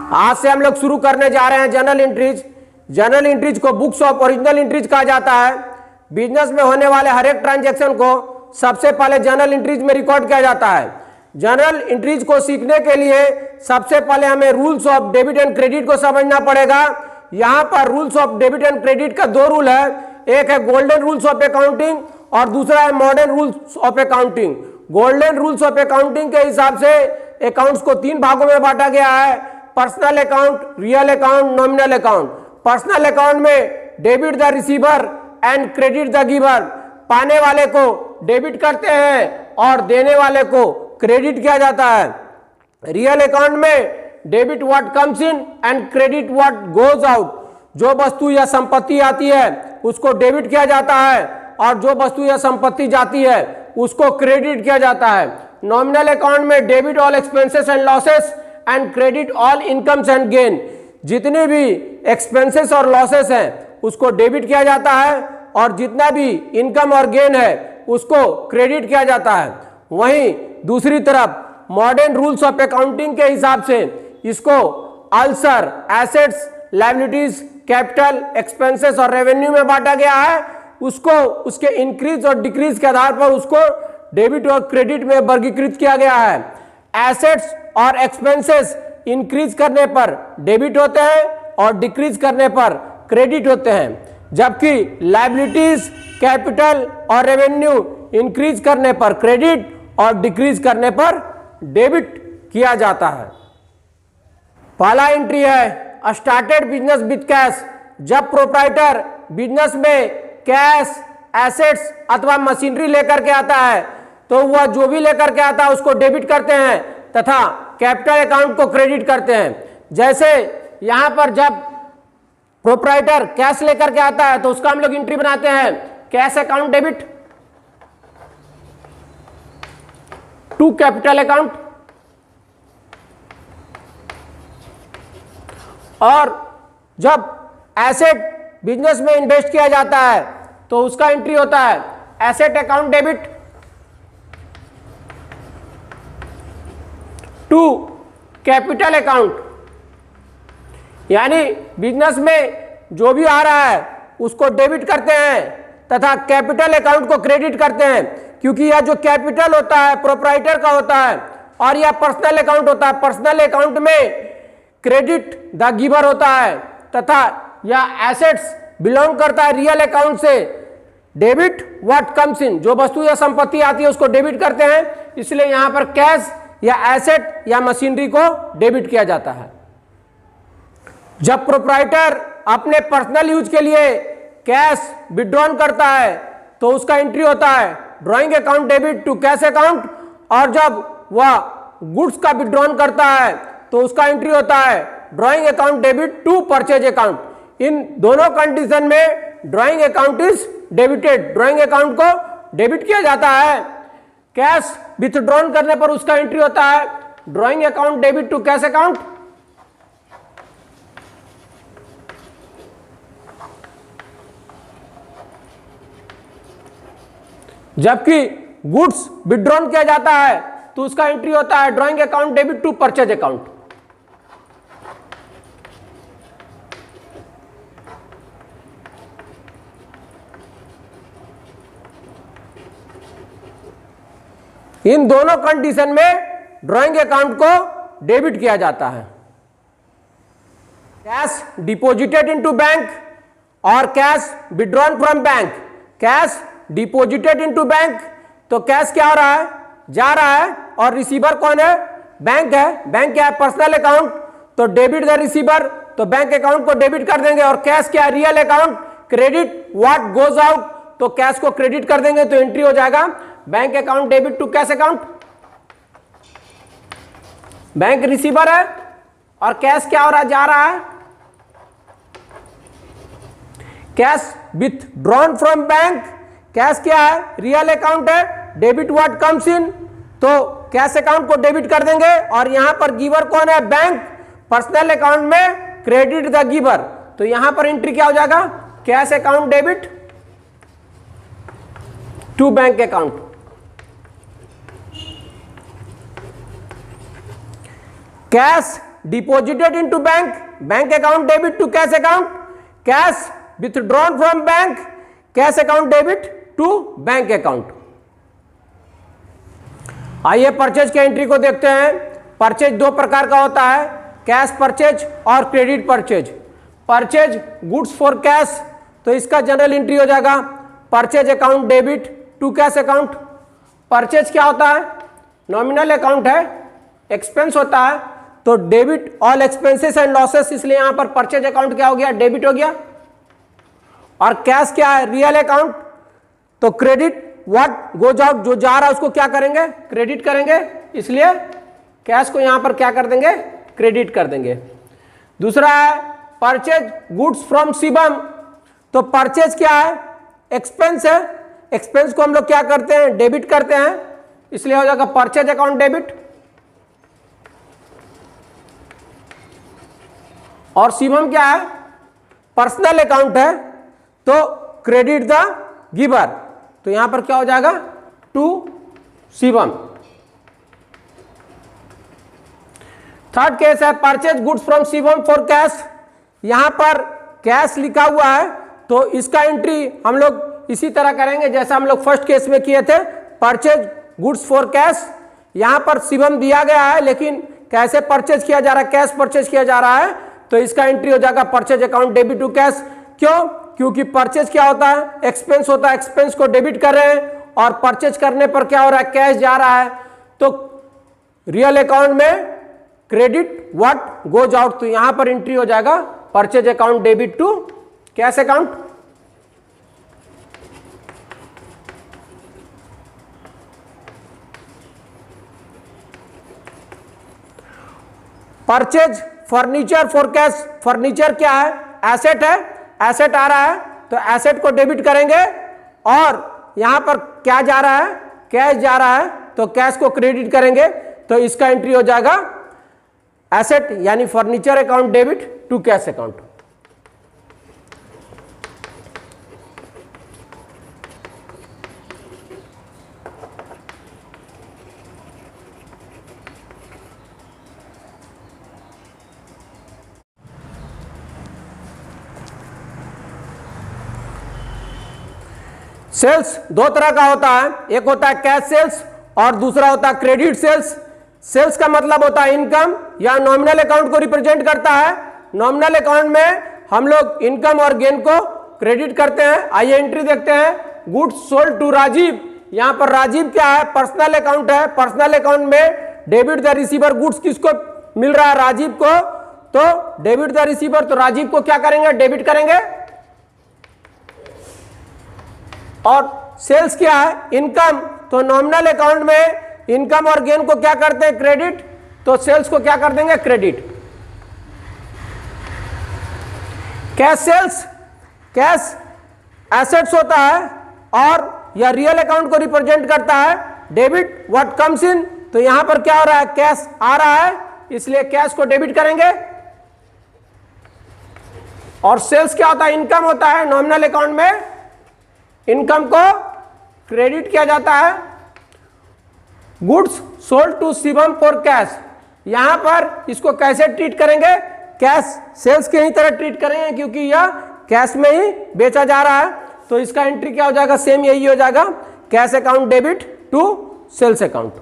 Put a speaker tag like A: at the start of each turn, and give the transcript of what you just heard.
A: आज से हम लोग शुरू करने जा रहे हैं जर्नल एंट्रीज। जर्नल एंट्रीज को बुक्स ऑफ ओरिजिनल एंट्रीज कहा जाता है। बिजनेस में होने वाले हर एक ट्रांजैक्शन को सबसे पहले जर्नल एंट्रीज में रिकॉर्ड किया जाता है। जर्नल एंट्रीज को सीखने के लिए सबसे पहले हमें rules of debit and credit को समझना पड़ेगा। यहाँ पर rules of debit and credit का दो रूल है, एक है गोल्डन रूल्स ऑफ अकाउंटिंग और दूसरा है modern rules of accounting. Golden rules of accounting के हिसाब से अकाउंट्स को तीन भागों में बांटा गया है, personal account, real account, nominal account. Personal account में debit the receiver and credit the giver, पाने वाले को डेबिट करते हैं और देने वाले को क्रेडिट किया जाता है। रियल अकाउंट में debit what comes in and credit what goes out, जो वस्तु या संपत्ति आती है उसको डेबिट किया जाता है और जो वस्तु या संपत्ति जाती है उसको क्रेडिट किया जाता है। नॉमिनल अकाउंट में debit all expenses and losses and credit all incomes and gain, जितने भी एक्सपेंसेस और लॉसेस हैं उसको डेबिट किया जाता है और जितना भी इनकम और गेन है उसको क्रेडिट किया जाता है। वहीं दूसरी तरफ मॉडर्न रूल्स ऑफ अकाउंटिंग के हिसाब से इसको ulcer, assets, liabilities, capital, expenses और रेवेन्यू में बांटा गया है। उसको उसके इंक्रीज और डिक्रीज के आधार पर उसको डेबिट और क्रेडिट में वर्गीकृत किया गया है। एसेट्स और एक्सपेंसेस इंक्रीज करने पर डेबिट होते हैं और डिक्रीज करने पर क्रेडिट होते हैं, जबकि लायबिलिटीज, कैपिटल और रेवेन्यू इंक्रीज करने पर क्रेडिट और डिक्रीज करने पर डेबिट किया जाता है। पहला एंट्री है स्टार्टेड बिजनेस विद कैश। जब प्रोप्राइटर बिजनेस में कैश, एसेट्स अथवा मशीनरी लेकर के आता है तो वह जो भी लेकर के आता है उसको डेबिट करते हैं तथा कैपिटल अकाउंट को क्रेडिट करते हैं। जैसे यहां पर जब प्रोप्राइटर कैश लेकर के आता है तो उसका हम लोग एंट्री बनाते हैं cash account debit to capital account, और जब एसेट बिजनेस में इन्वेस्ट किया जाता है तो उसका एंट्री होता है asset account debit to capital account. यानी बिजनेस में जो भी आ रहा है उसको डेबिट करते हैं तथा कैपिटल अकाउंट को क्रेडिट करते हैं, क्योंकि यह जो कैपिटल होता है प्रोप्राइटर का होता है और यह पर्सनल अकाउंट होता है। पर्सनल अकाउंट में क्रेडिट द गिवर होता है तथा यह एसेट्स बिलोंग करता है रियल अकाउंट से। डेबिट व्हाट कम्स इन, जो वस्तु या संपत्ति आती है उसको डेबिट करते हैं, इसलिए यहां पर कैश या एसेट या मशीनरी को डेबिट किया जाता है। जब प्रोप्राइटर अपने पर्सनल यूज के लिए कैश विड्रॉन करता है तो उसका एंट्री होता है drawing account debit to cash account, और जब वह गुड्स का विड्रॉन करता है तो उसका एंट्री होता है drawing account debit to purchase account. इन दोनों कंडीशन में drawing account is debited, drawing account को डेबिट किया जाता है। कैश विथड्रॉन करने पर उसका एंट्री होता है drawing account debit to cash account. जबकि गुड्स विड्रॉन किया जाता है तो उसका एंट्री होता है drawing account debit to purchase account. इन दोनों कंडीशन में ड्रॉइंग अकाउंट को डेबिट किया जाता है। कैश डिपॉजिटेड इनटू बैंक और cash withdrawn from bank. Cash deposited into bank, तो कैश क्या हो रहा है, जा रहा है, और रिसीवर कौन है, बैंक है। बैंक क्या है, पर्सनल अकाउंट, तो डेबिट द रिसीवर, तो बैंक अकाउंट को डेबिट कर देंगे। और कैश क्या है, real account, credit what goes out, तो कैश को क्रेडिट कर देंगे तो एंट्री हो जाएगा bank account debit to cash account. Bank receiver है और कैश क्या हो रहा है, जा रहा है। Cash withdrawn from bank, cash क्या है, रियल अकाउंट है, डेबिट व्हाट कम्स इन, तो कैश अकाउंट को डेबिट कर देंगे। और यहां पर गिवर कौन है, बैंक। पर्सनल अकाउंट में क्रेडिट द गिवर, तो यहां पर एंट्री क्या हो जाएगा, cash account debit to bank account. Cash deposited into bank, bank account debit to cash account, cash withdrawn from bank, cash account debit to bank account. आइए purchase के entry को देखते हैं। परचेज दो प्रकार का होता है, कैश परचेज और credit purchase. Purchase goods for cash, तो इसका जनरल एंट्री हो जाएगा purchase account debit to cash account. Purchase क्या होता है? नॉमिनल अकाउंट है, एक्सपेंस होता है, तो debit all expenses and losses, इसलिए यहां पर परचेज अकाउंट क्या हो गया? डेबिट हो गया। और कैश क्या है? रियल अकाउंट, तो क्रेडिट व्हाट गोज आउट, जो जा रहा है उसको क्या करेंगे? क्रेडिट करेंगे, इसलिए कैश को यहां पर क्या कर देंगे? क्रेडिट कर देंगे। दूसरा है परचेज गुड्स फ्रॉम शिवम, तो परचेज क्या है? एक्सपेंस है, एक्सपेंस को हम लोग क्या करते हैं? डेबिट करते हैं, इसलिए हो जाएगा परचेज अकाउंट डेबिट। और शिवम क्या है? पर्सनल अकाउंट है, तो क्रेडिट द गिवर, तो यहां पर क्या हो जाएगा? टू शिवम। थर्ड केस है purchase goods from Shivam for cash, यहां पर कैश लिखा हुआ है, तो इसका एंट्री हम लोग इसी तरह करेंगे जैसा हम लोग फर्स्ट केस में किए थे, परचेज गुड्स फॉर कैश। यहां पर शिवम दिया गया है, लेकिन कैसे परचेज किया जा रहा है? कैश परचेज किया जा रहा है, तो इसका एंट्री हो जाएगा purchase account debit to cash. क्यों? क्योंकि परचेज क्या होता है? एक्सपेंस होता है, एक्सपेंस को डेबिट कर रहे हैं, और परचेज करने पर क्या हो रहा है? कैश जा रहा है, तो रियल अकाउंट में क्रेडिट व्हाट गोज आउट, तो यहां पर एंट्री हो जाएगा purchase account debit to cash account. Purchase furniture for cash, furniture क्या है? एसेट है, एसेट आ रहा है, तो एसेट को डेबिट करेंगे, और यहां पर क्या जा रहा है? कैश जा रहा है, तो कैश को क्रेडिट करेंगे, तो इसका एंट्री हो जाएगा एसेट यानी furniture account debit to cash account. Sales दो तरह का होता है, एक होता है कैश सेल्स और दूसरा होता है क्रेडिट सेल्स। सेल्स का मतलब होता है इनकम या नॉमिनल अकाउंट को रिप्रेजेंट करता है। नॉमिनल अकाउंट में हम लोग इनकम और गेन को क्रेडिट करते हैं। आइए एंट्री देखते हैं। गुड्स सोल्ड टू राजीव, यहां पर राजीव क्या है? पर्सनल अकाउंट है। पर्सनल अकाउंट में डेबिट द रिसीवर, गुड्स किसको मिल रहा है? राजीव को, तो डेबिट द रिसीवर, तो राजीव को क्या करेंगे? डेबिट करेंगे। और सेल्स क्या है? इनकम, तो नॉमिनल अकाउंट में इनकम और गेन को क्या करते हैं? क्रेडिट, तो सेल्स को क्या कर देंगे? Credit. Cash sales, cash assets होता है और यह रियल अकाउंट को रिप्रेजेंट करता है। डेबिट व्हाट कम्स इन, तो यहां पर क्या हो रहा है? कैश आ रहा है, इसलिए कैश को डेबिट करेंगे। और सेल्स क्या होता है? इनकम होता है। नॉमिनल अकाउंट में इनकम को क्रेडिट किया जाता है। Goods sold to Shivam for cash, यहां पर इसको कैसे ट्रीट करेंगे? कैश सेल्स के ही तरह ट्रीट करेंगे, क्योंकि यह कैश में ही बेचा जा रहा है, तो इसका एंट्री क्या हो जाएगा? सेम यही हो जाएगा, cash account debit to sales account.